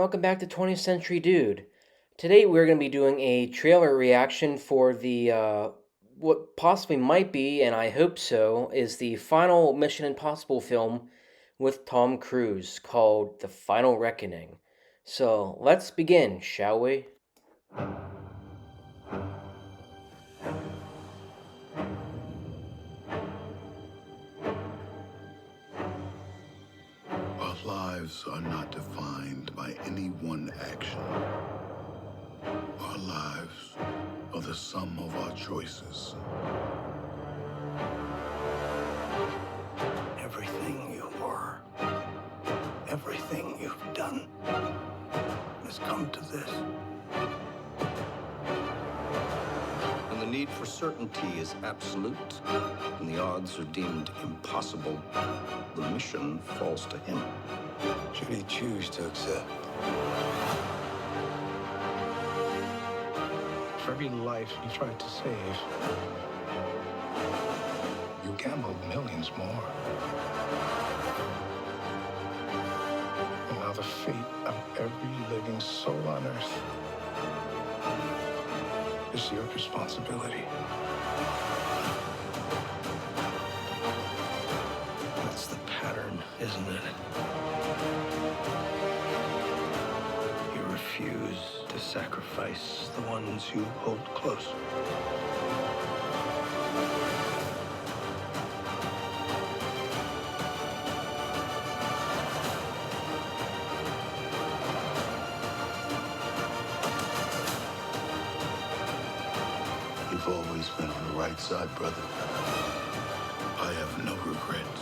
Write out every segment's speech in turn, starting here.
welcome back to 20th Century Dude. Today we're going to be doing a trailer reaction for what possibly might be, and I hope so, is the final Mission Impossible film with Tom Cruise called The Final Reckoning. So let's begin, shall we? Our lives are not defined by any one action. Our lives are the sum of our choices. Everything you were, everything you've done, has come to this. When the need for certainty is absolute and the odds are deemed impossible, the mission falls to him. Should he choose to accept? For every life you tried to save, you gambled millions more. And now the fate of every living soul on Earth is your responsibility. That's the pattern, isn't it? You refuse to sacrifice the ones you hold close. You've always been on the right side, brother. I have no regrets.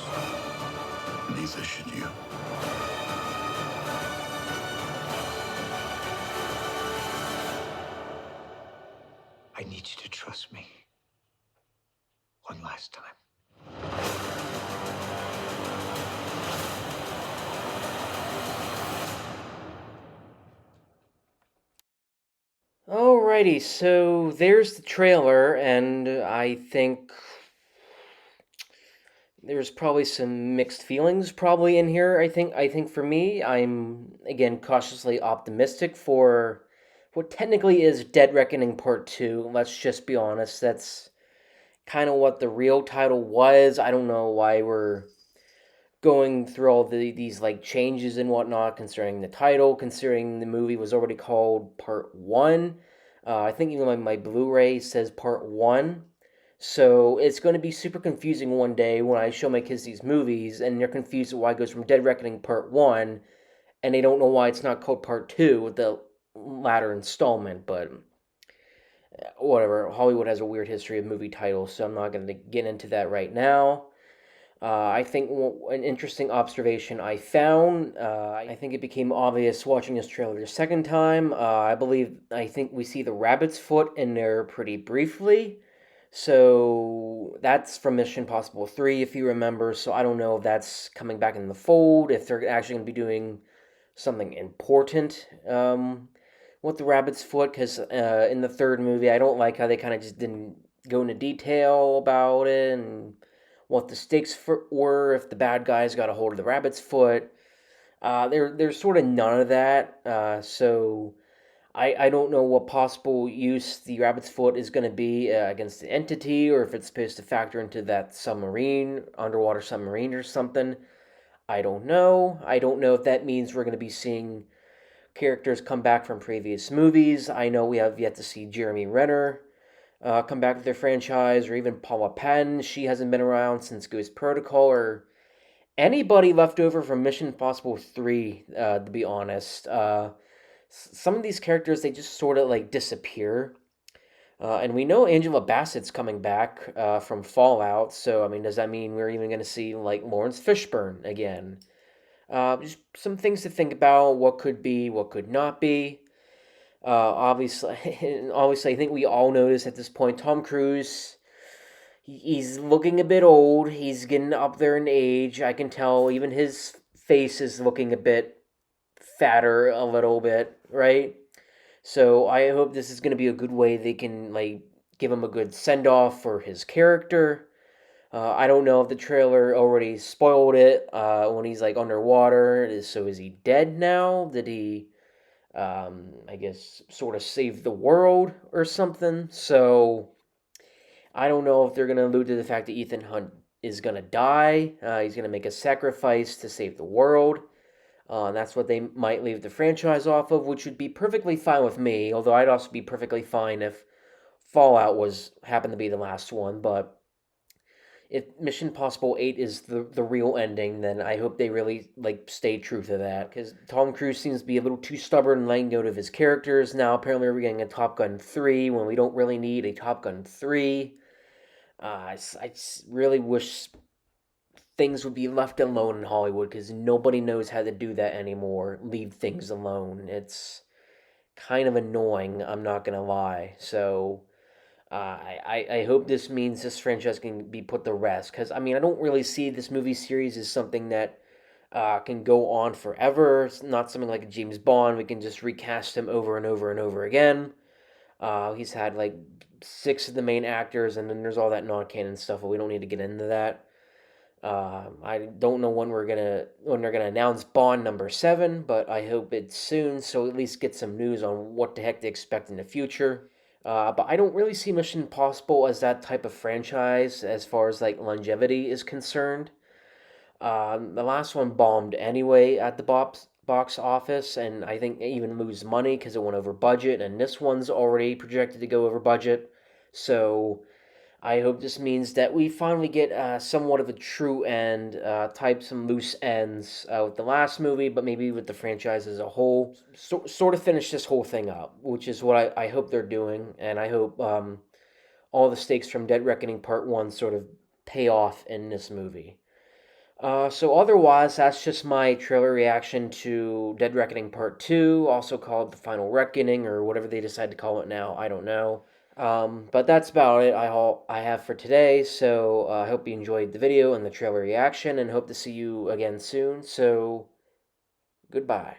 Neither should you. I need you to trust me. One last time. Alrighty, so there's the trailer, and I think there's probably some mixed feelings probably in here. I think for me, I'm again cautiously optimistic for what technically is Dead Reckoning Part 2. Let's just be honest, that's kind of what the real title was. I don't know why we're going through all these like changes and whatnot concerning the title, considering the movie was already called Part 1. I think even my Blu-ray says Part 1. So it's going to be super confusing one day when I show my kids these movies and they're confused at why it goes from Dead Reckoning Part 1 and they don't know why it's not called Part 2 with the latter installment, but whatever. Hollywood has a weird history of movie titles, so I'm not going to get into that right now. I think an interesting observation I found, I think it became obvious watching this trailer the second time. I think we see the rabbit's foot in there pretty briefly. So that's from Mission Impossible 3, if you remember. So I don't know if that's coming back in the fold, if they're actually going to be doing something important with the rabbit's foot, because in the third movie, I don't like how they kind of just didn't go into detail about it and what the stakes were if the bad guys got a hold of the rabbit's foot. There's sort of none of that. So I don't know what possible use the rabbit's foot is going to be against the entity, or if it's supposed to factor into that submarine, underwater submarine or something. I don't know. I don't know if that means we're going to be seeing characters come back from previous movies. I know we have yet to see Jeremy Renner come back to their franchise, or even Paula Patton. She hasn't been around since Ghost Protocol, or anybody left over from Mission Impossible 3, to be honest. Some of these characters, they just sort of like disappear. And we know Angela Bassett's coming back from Fallout, so I mean, does that mean we're even going to see like Lawrence Fishburne again? Just some things to think about. What could be, what could not be. Obviously, obviously, I think we all notice at this point, Tom Cruise, he's looking a bit old. He's getting up there in age. I can tell even his face is looking a bit fatter, a little bit, right? So I hope this is going to be a good way they can like give him a good send off for his character. I don't know if the trailer already spoiled it when he's like underwater. So is he dead now? Did he I guess, sort of save the world or something. So I don't know if they're going to allude to the fact that Ethan Hunt is going to die. He's going to make a sacrifice to save the world. That's what they might leave the franchise off of, which would be perfectly fine with me. Although I'd also be perfectly fine if Fallout happened to be the last one. But if Mission Impossible 8 is the real ending, then I hope they really stay true to that, because Tom Cruise seems to be a little too stubborn and letting go of his characters. Now apparently we're getting a Top Gun 3 when we don't really need a Top Gun 3. I really wish things would be left alone in Hollywood, because nobody knows how to do that anymore. Leave things alone. It's kind of annoying, I'm not gonna lie. So I hope this means this franchise can be put to rest, because I mean, I don't really see this movie series as something that can go on forever. It's not something like a James Bond. We can just recast him over and over and over again. He's had like 6 of the main actors, and then there's all that non-canon stuff, but we don't need to get into that. I don't know when they're gonna announce Bond number 7, but I hope it's soon, so at least get some news on what the heck to expect in the future. But I don't really see Mission Impossible as that type of franchise as far as like longevity is concerned. The last one bombed anyway at the box office, and I think it even lose money because it went over budget, and this one's already projected to go over budget. So I hope this means that we finally get somewhat of a true end, type some loose ends with the last movie, but maybe with the franchise as a whole. Sort of finish this whole thing up, which is what I hope they're doing, and I hope all the stakes from Dead Reckoning Part 1 sort of pay off in this movie. So otherwise, that's just my trailer reaction to Dead Reckoning Part 2, also called The Final Reckoning, or whatever they decide to call it now, I don't know. But that's about it I have for today, so I hope you enjoyed the video and the trailer reaction, and hope to see you again soon, so goodbye.